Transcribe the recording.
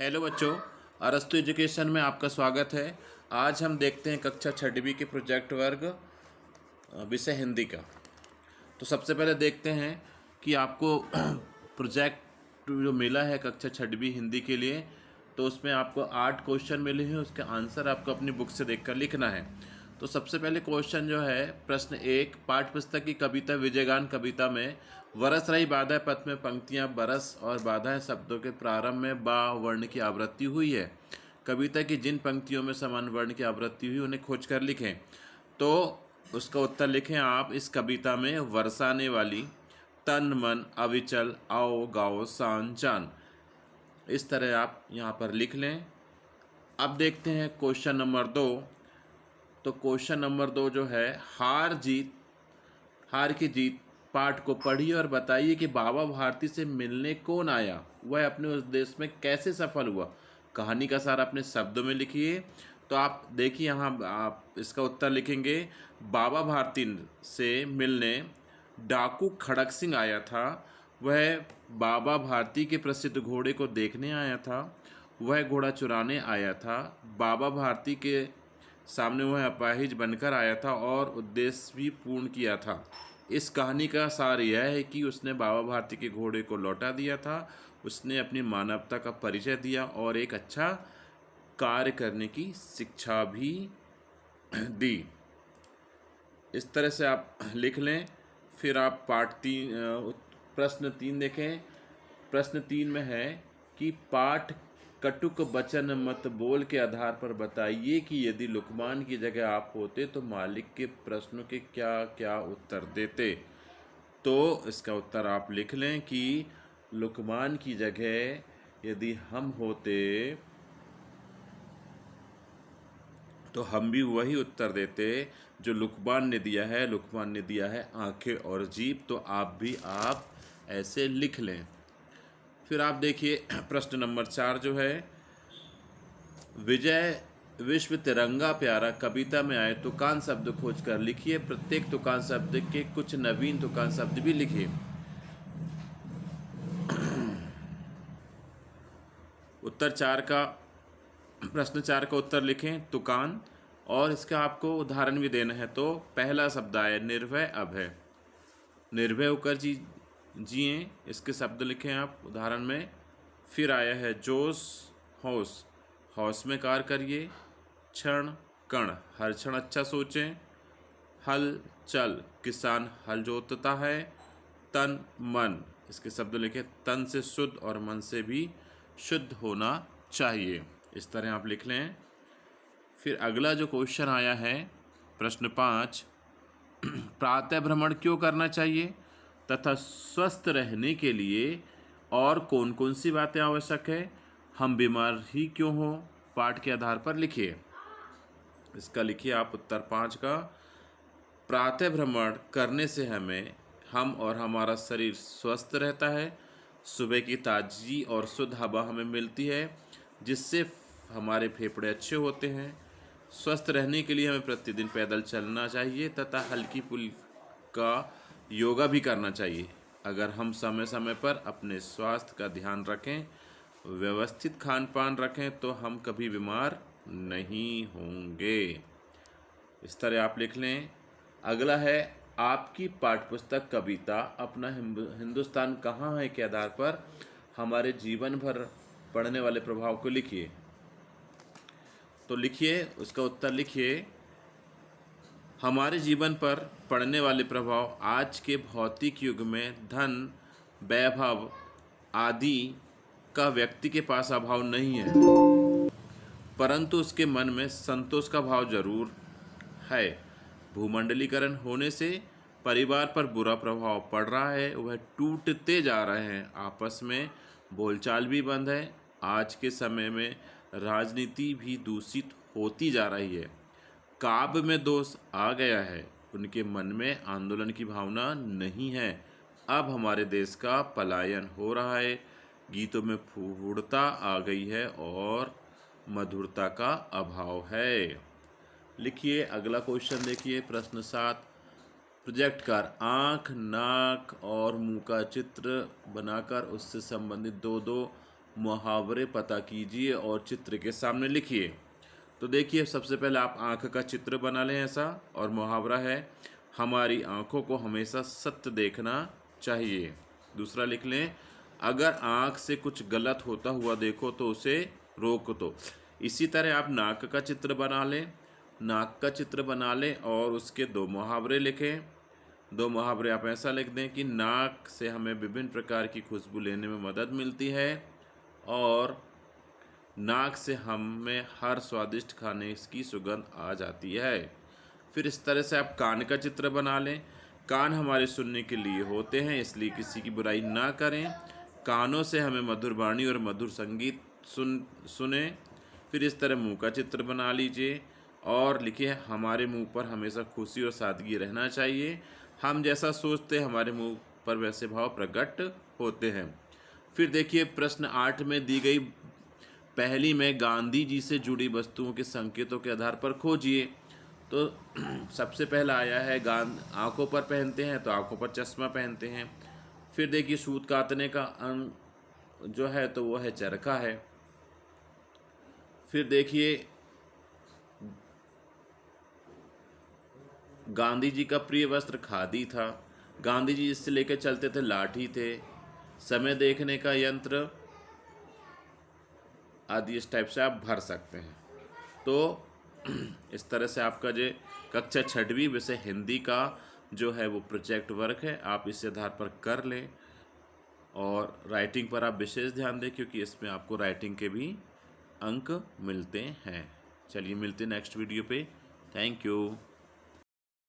Hello बच्चों, अरस्तु education में आपका स्वागत है। आज हम देखते हैं कक्षा 6वीं के प्रोजेक्ट वर्ग विषय हिंदी का। तो सबसे पहले देखते हैं कि आपको प्रोजेक्ट जो मिला है कक्षा 6वीं हिंदी के लिए, तो उसमें आपको 8 क्वेश्चन मिले हैं। उसके आंसर आपको अपनी बुक से देखकर लिखना है। तो सबसे पहले क्वेश्चन जो है, प्रश्न 1, पाठ्य पुस्तक की कविता विजयगान कविता में वरस रही बाधा पद में पंक्तियां बरस और बाधाएं शब्दों के प्रारंभ में बा वर्ण की आवृत्ति हुई है। कविता की जिन पंक्तियों में समान वर्ण की आवृत्ति हुई उन्हें खोजकर लिखें। तो उसका उत्तर लिखें आप। इस कविता में बरसाने वाली तन मन अविचल आओ गाओ सान जान, इस तरह आप यहाँ पर लिख लें। अब देखते हैं क्वेश्चन नंबर 2। तो क्वेश्चन नंबर 2 जो है, हार की जीत पाठ को पढ़िए और बताइए कि बाबा भारती से मिलने कौन आया, वह अपने उस देश में कैसे सफल हुआ। कहानी का सार अपने शब्दों में लिखिए। तो आप देखिए, यहाँ आप इसका उत्तर लिखेंगे। बाबा भारती से मिलने डाकू खड़क सिंह आया था। वह बाबा भारती के प्रसिद्ध घोड़े को देखने आया था। वह घोड़ा चुराने आया था। बाबा भारती के सामने वह अपाहिज बनकर आया था और उद्देश्य भी पूर्ण किया था। इस कहानी का सार यह है कि उसने बाबा भारती के घोड़े को लौटा दिया था। उसने अपनी मानवता का परिचय दिया और एक अच्छा कार्य करने की शिक्षा भी दी। इस तरह से आप लिख लें। फिर आप प्रश्न 3 देखें। प्रश्न 3 में है कि पाठ कटुक वचन मत बोल के आधार पर बताइए कि यदि लुकमान की जगह आप होते तो मालिक के प्रश्नों के क्या क्या उत्तर देते। तो इसका उत्तर आप लिख लें कि लुकमान की जगह यदि हम होते तो हम भी वही उत्तर देते जो लुकमान ने दिया है। लुकमान ने दिया है आंखें और जीभ। तो आप ऐसे लिख लें। फिर आप देखिए प्रश्न नंबर 4 जो है, विजय विश्व तिरंगा प्यारा कविता में आए तुकान शब्द खोज कर लिखिए। प्रत्येक तुकान शब्द के कुछ नवीन तुकान शब्द भी लिखिए। प्रश्न 4 का उत्तर लिखें तुकान, और इसका आपको उदाहरण भी देना है। तो पहला शब्द आया निर्भय अभय, निर्भय होकर जिए, इसके शब्द लिखें आप उदाहरण में। फिर आया है जोश हौस, हौस में कार्य करिए। क्षण कण, हर क्षण अच्छा सोचें। हल चल, किसान हल जोतता है। तन मन, इसके शब्द लिखें। तन से शुद्ध और मन से भी शुद्ध होना चाहिए। इस तरह आप लिख लें। फिर अगला जो क्वेश्चन आया है, प्रश्न 5, प्रातः भ्रमण क्यों करना चाहिए तथा स्वस्थ रहने के लिए और कौन कौन सी बातें आवश्यक है, हम बीमार ही क्यों हो, पाठ के आधार पर लिखिए। इसका लिखिए आप उत्तर 5 का। प्रातः भ्रमण करने से हम और हमारा शरीर स्वस्थ रहता है। सुबह की ताजगी और शुद्ध हवा हमें मिलती है, जिससे हमारे फेफड़े अच्छे होते हैं। स्वस्थ रहने के लिए हमें प्रतिदिन पैदल चलना चाहिए तथा हल्की फुल्का योगा भी करना चाहिए। अगर हम समय समय पर अपने स्वास्थ्य का ध्यान रखें, व्यवस्थित खान पान रखें, तो हम कभी बीमार नहीं होंगे। इस तरह आप लिख लें। अगला है, आपकी पाठ्यपुस्तक कविता अपना हिंदुस्तान कहाँ है के आधार पर हमारे जीवन भर पड़ने वाले प्रभाव को लिखिए। तो लिखिए, उसका उत्तर लिखिए। हमारे जीवन पर पड़ने वाले प्रभाव आज के भौतिक युग में धन वैभव आदि का व्यक्ति के पास अभाव नहीं है, परंतु उसके मन में संतोष का भाव जरूर है। भूमंडलीकरण होने से परिवार पर बुरा प्रभाव पड़ रहा है, वह टूटते जा रहे हैं। आपस में बोलचाल भी बंद है। आज के समय में राजनीति भी दूषित होती जा रही है। काव्य में दोष आ गया है, उनके मन में आंदोलन की भावना नहीं है। अब हमारे देश का पलायन हो रहा है। गीतों में फूहड़ता आ गई है और मधुरता का अभाव है। लिखिए अगला क्वेश्चन देखिए, प्रश्न 7, प्रोजेक्ट कर आँख नाक और मुंह का चित्र बनाकर उससे संबंधित दो मुहावरे पता कीजिए और चित्र के सामने लिखिए। तो देखिए, सबसे पहले आप आँख का चित्र बना लें ऐसा, और मुहावरा है हमारी आँखों को हमेशा सत्य देखना चाहिए। दूसरा लिख लें, अगर आँख से कुछ गलत होता हुआ देखो तो उसे रोक दो। इसी तरह आप नाक का चित्र बना लें, नाक का चित्र बना लें और उसके 2 मुहावरे लिखें। 2 मुहावरे आप ऐसा लिख दें कि नाक से हमें विभिन्न प्रकार की खुशबू लेने में मदद मिलती है और नाक से हमें हर स्वादिष्ट खाने की सुगंध आ जाती है। फिर इस तरह से आप कान का चित्र बना लें। कान हमारे सुनने के लिए होते हैं, इसलिए किसी की बुराई ना करें। कानों से हमें मधुर वाणी और मधुर संगीत सुने। फिर इस तरह मुंह का चित्र बना लीजिए और लिखिए हमारे मुंह पर हमेशा खुशी और सादगी रहना चाहिए। हम जैसा सोचते हैं हमारे मुंह पर वैसे भाव प्रकट होते हैं। फिर देखिए, प्रश्न 8 में दी गई पहली में गांधी जी से जुड़ी वस्तुओं के संकेतों के आधार पर खोजिए। तो सबसे पहला आया है आंखों पर पहनते हैं, तो आंखों पर चश्मा पहनते हैं। फिर देखिए, सूत कातने का अंग जो है तो वो है चरखा है। फिर देखिए, गांधी जी का प्रिय वस्त्र खादी था। गांधी जी इससे लेकर चलते थे लाठी थे। समय देखने का यंत्र आदि इस टाइप से आप भर सकते हैं। तो इस तरह से आपका जो कक्षा 6वीं विषय हिंदी का जो है वो प्रोजेक्ट वर्क है, आप इस आधार पर कर लें। और राइटिंग पर आप विशेष ध्यान दें, क्योंकि इसमें आपको राइटिंग के भी अंक मिलते हैं। चलिए, मिलते हैं नेक्स्ट वीडियो पे। Thank you.